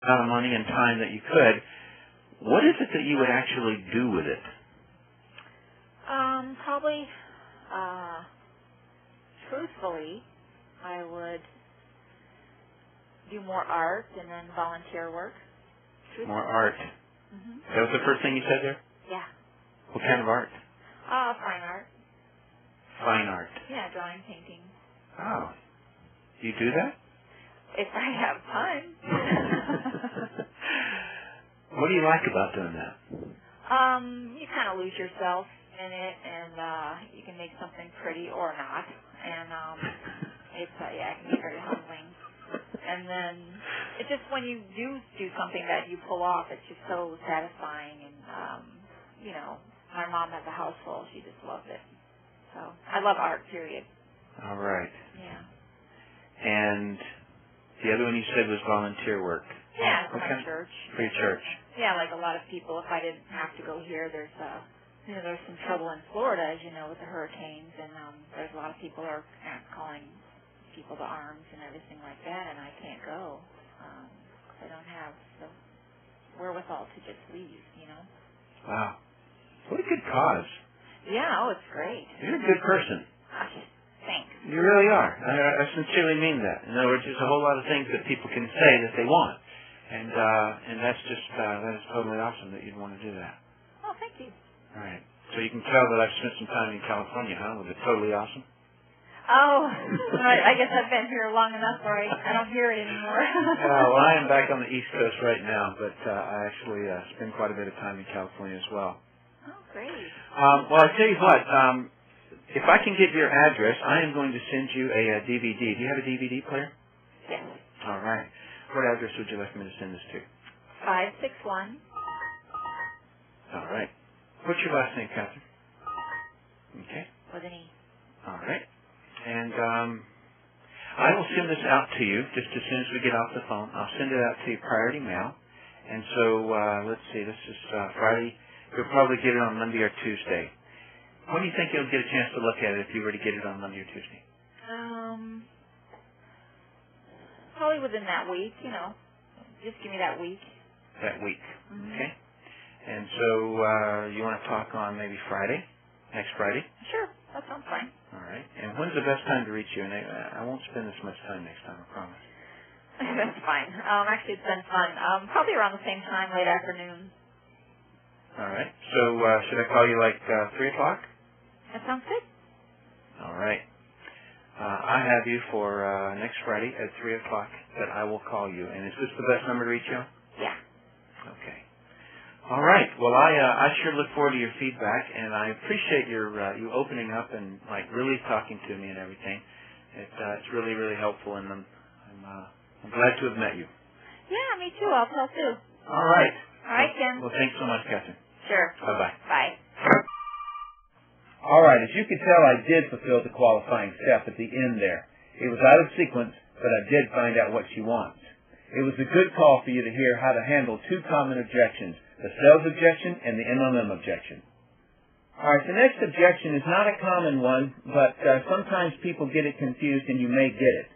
amount of money and time that you could, what is it that you would actually do with it? Probably, truthfully, I would do more art and then volunteer work. More art. Mm-hmm. That was the first thing you said there? Yeah. What kind of art? Fine art. Fine art. Yeah, drawing, painting. Oh. Do you do that? If I have time. What do you like about doing that? You kind of lose yourself in it, and you can make something pretty or not. And it can be very humbling. And then it's just when you do something that you pull off, it's just so satisfying. And my mom has a house full; she just loves it. So I love art. Period. All right. Yeah. And the other one you said was volunteer work. Yeah, for my church. For your church. Yeah, like a lot of people. If I didn't have to go here, there's some trouble in Florida, as you know, with the hurricanes, and there's a lot of people are calling people to arms and everything like that, and I can't go. I don't have the wherewithal to just leave, Wow. What a good cause. Yeah, it's great. You're a good person. Thanks. You really are. I sincerely mean that. In other words, there's a whole lot of things that people can say that they want. And that's just, that is totally awesome that you'd want to do that. Oh, thank you. All right. So you can tell that I've spent some time in California, huh? Was it totally awesome? Oh, I guess I've been here long enough where I don't hear it anymore. Well, I am back on the East Coast right now, but I actually spend quite a bit of time in California as well. Oh, great. Well, I tell you what, if I can get your address, I am going to send you a DVD. Do you have a DVD player? Yes. All right. What address would you like me to send this to? 561. All right. What's your last name, Catherine? Okay. With an E. All right. And I will send this out to you just as soon as we get off the phone. I'll send it out to you priority mail. And so, let's see, this is Friday. You'll probably get it on Monday or Tuesday. When do you think you'll get a chance to look at it if you were to get it on Monday or Tuesday? Probably within that week, Just give me that week. That week. Mm-hmm. Okay. And so, you want to talk on maybe Friday? Next Friday? Sure. That sounds fine. All right. And when's the best time to reach you? And I won't spend this much time next time, I promise. That's fine. Actually, it's been fun. Probably around the same time, late afternoon. All right. So, should I call you like 3 o'clock? That sounds good. All right. I have you for next Friday at 3 o'clock that I will call you. And is this the best number to reach you on? Yeah. Okay. All right. Well, I sure look forward to your feedback, and I appreciate you opening up and like really talking to me and everything. It's really, really helpful, and I'm glad to have met you. Yeah, me too. I'll tell too. All right. All right, Ken. Well, thanks so much, Catherine. Sure. Bye-bye. Bye. All right, as you can tell, I did fulfill the qualifying step at the end there. It was out of sequence, but I did find out what she wants. It was a good call for you to hear how to handle two common objections, the sales objection and the MMM objection. All right, the next objection is not a common one, but sometimes people get it confused and you may get it.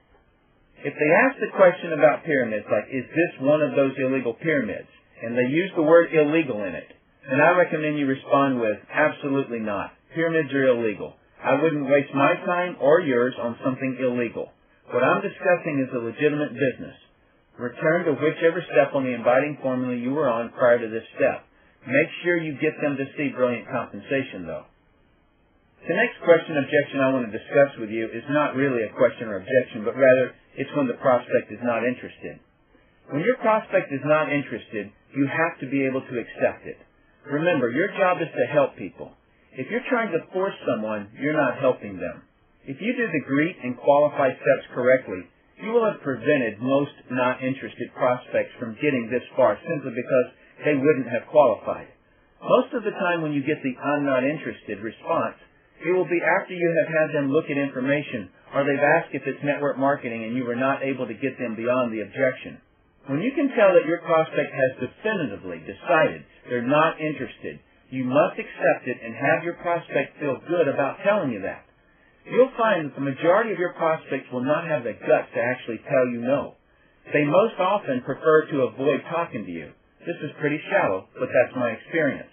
If they ask the question about pyramids, like, is this one of those illegal pyramids, and they use the word illegal in it, then I recommend you respond with, absolutely not. Pyramids are illegal. I wouldn't waste my time or yours on something illegal. What I'm discussing is a legitimate business. Return to whichever step on the inviting formula you were on prior to this step. Make sure you get them to see Brilliant Compensation, though. The next objection I want to discuss with you is not really a question or objection, but rather it's when the prospect is not interested. When your prospect is not interested, you have to be able to accept it. Remember, your job is to help people. If you're trying to force someone, you're not helping them. If you do the greet and qualify steps correctly, you will have prevented most not interested prospects from getting this far simply because they wouldn't have qualified. Most of the time when you get the I'm not interested response, it will be after you have had them look at information or they've asked if it's network marketing and you were not able to get them beyond the objection. When you can tell that your prospect has definitively decided they're not interested, you must accept it and have your prospect feel good about telling you that. You'll find that the majority of your prospects will not have the guts to actually tell you no. They most often prefer to avoid talking to you. This is pretty shallow, but that's my experience.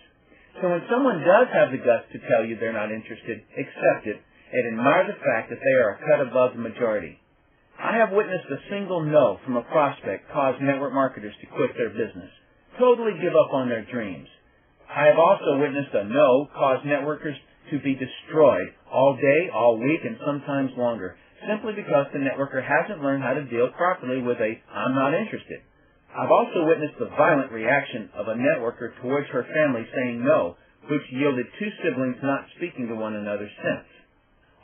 So when someone does have the guts to tell you they're not interested, accept it and admire the fact that they are a cut above the majority. I have witnessed a single no from a prospect cause network marketers to quit their business, totally give up on their dreams. I have also witnessed a no cause networkers to be destroyed all day, all week, and sometimes longer, simply because the networker hasn't learned how to deal properly with a "I'm not interested." I've also witnessed the violent reaction of a networker towards her family saying no, which yielded two siblings not speaking to one another since.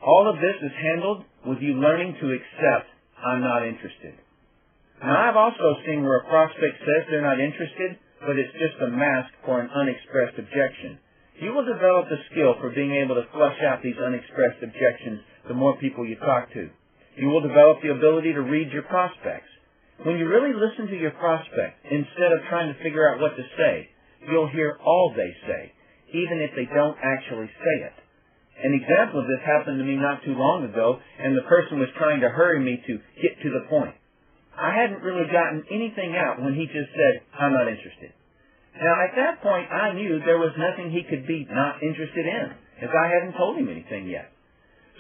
All of this is handled with you learning to accept "I'm not interested." Now, I've also seen where a prospect says they're not interested, but it's just a mask for an unexpressed objection. You will develop the skill for being able to flush out these unexpressed objections the more people you talk to. You will develop the ability to read your prospects. When you really listen to your prospect, instead of trying to figure out what to say, you'll hear all they say, even if they don't actually say it. An example of this happened to me not too long ago, and the person was trying to hurry me to get to the point. I hadn't really gotten anything out when he just said, "I'm not interested." Now, at that point, I knew there was nothing he could be not interested in, as I hadn't told him anything yet.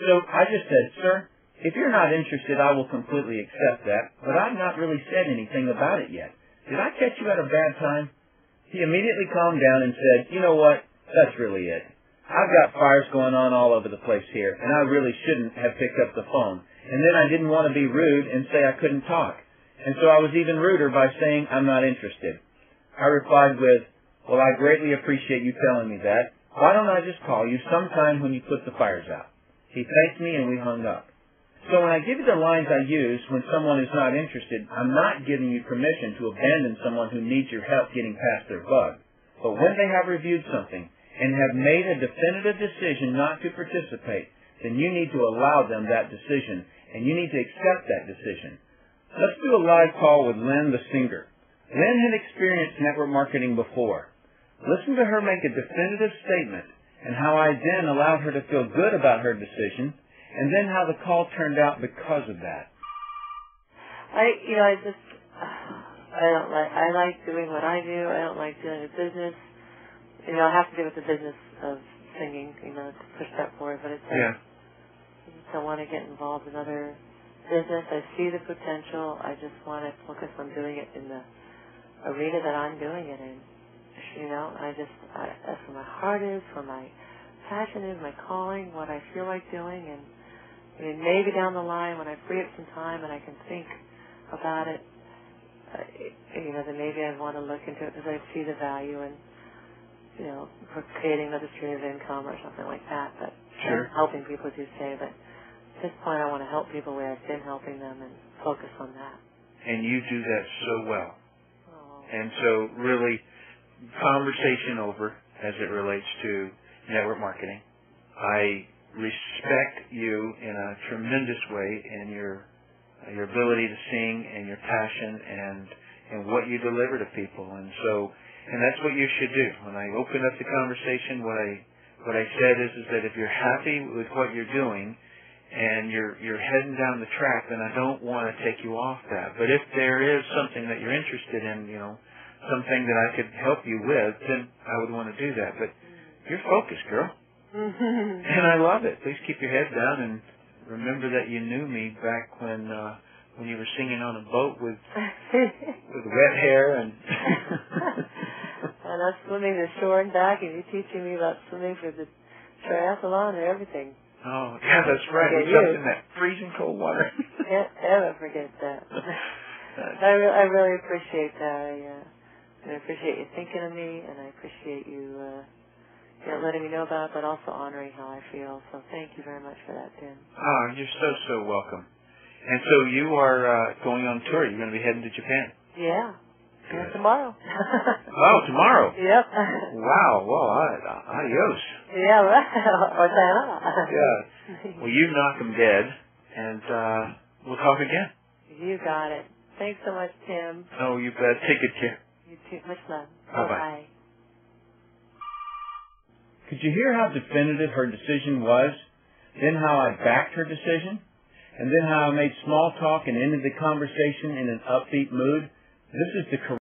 So I just said, "Sir, if you're not interested, I will completely accept that, but I've not really said anything about it yet. Did I catch you at a bad time?" He immediately calmed down and said, "You know what? That's really it. I've got fires going on all over the place here, and I really shouldn't have picked up the phone. And then I didn't want to be rude and say I couldn't talk. And so I was even ruder by saying I'm not interested." I replied with, "Well, I greatly appreciate you telling me that. Why don't I just call you sometime when you put the fires out?" He thanked me and we hung up. So when I give you the lines I use when someone is not interested, I'm not giving you permission to abandon someone who needs your help getting past their bug. But when they have reviewed something and have made a definitive decision not to participate, then you need to allow them that decision, and you need to accept that decision. Let's do a live call with Lynn the singer. Lynn had experienced network marketing before. Listen to her make a definitive statement and how I then allowed her to feel good about her decision, and then how the call turned out because of that. I like doing what I do. I don't like dealing with business. I have to do with the business of singing, to push that forward, but it's Yeah. I just don't want to get involved in other business. I see the potential. I just want to focus on doing it in the arena that I'm doing it in. That's where my heart is, where my passion is, my calling, what I feel like doing, and maybe down the line when I free up some time and I can think about it, then maybe I want to look into it because I see the value in, for creating another stream of income or something like that. But Sure. Helping people, as you say, but at this point I want to help people where I've been helping them and focus on that. And you do that so well. Oh. And so really, conversation over as it relates to network marketing. I respect you in a tremendous way in your ability to sing and your passion and what you deliver to people. And that's what you should do. When I opened up the conversation, what I said is that if you're happy with what you're doing and you're heading down the track, then I don't want to take you off that. But if there is something that you're interested in, something that I could help you with, then I would want to do that. But you're focused, girl. And I love it. Please keep your head down and remember that you knew me back when you were singing on a boat with wet hair and and us swimming the shore and back, and you teaching me about swimming for the triathlon and everything. Oh, yeah, that's right. We jumped in that freezing cold water. Can't ever forget that. I really appreciate that. I appreciate you thinking of me, and I appreciate you letting me know about it, but also honoring how I feel. So thank you very much for that, Tim. Oh, you're so welcome. And so you are going on tour. You're going to be heading to Japan. Yeah. Yeah, tomorrow. Oh, tomorrow. Yep. Wow. Well, adios. Yeah, right. Yeah. Well, you knock them dead, and we'll talk again. You got it. Thanks so much, Tim. Oh, you bet. Take good care. You too. Much love. Bye-bye. Bye. Could you hear how definitive her decision was? Then how I backed her decision? and then how I made small talk and ended the conversation in an upbeat mood. This is the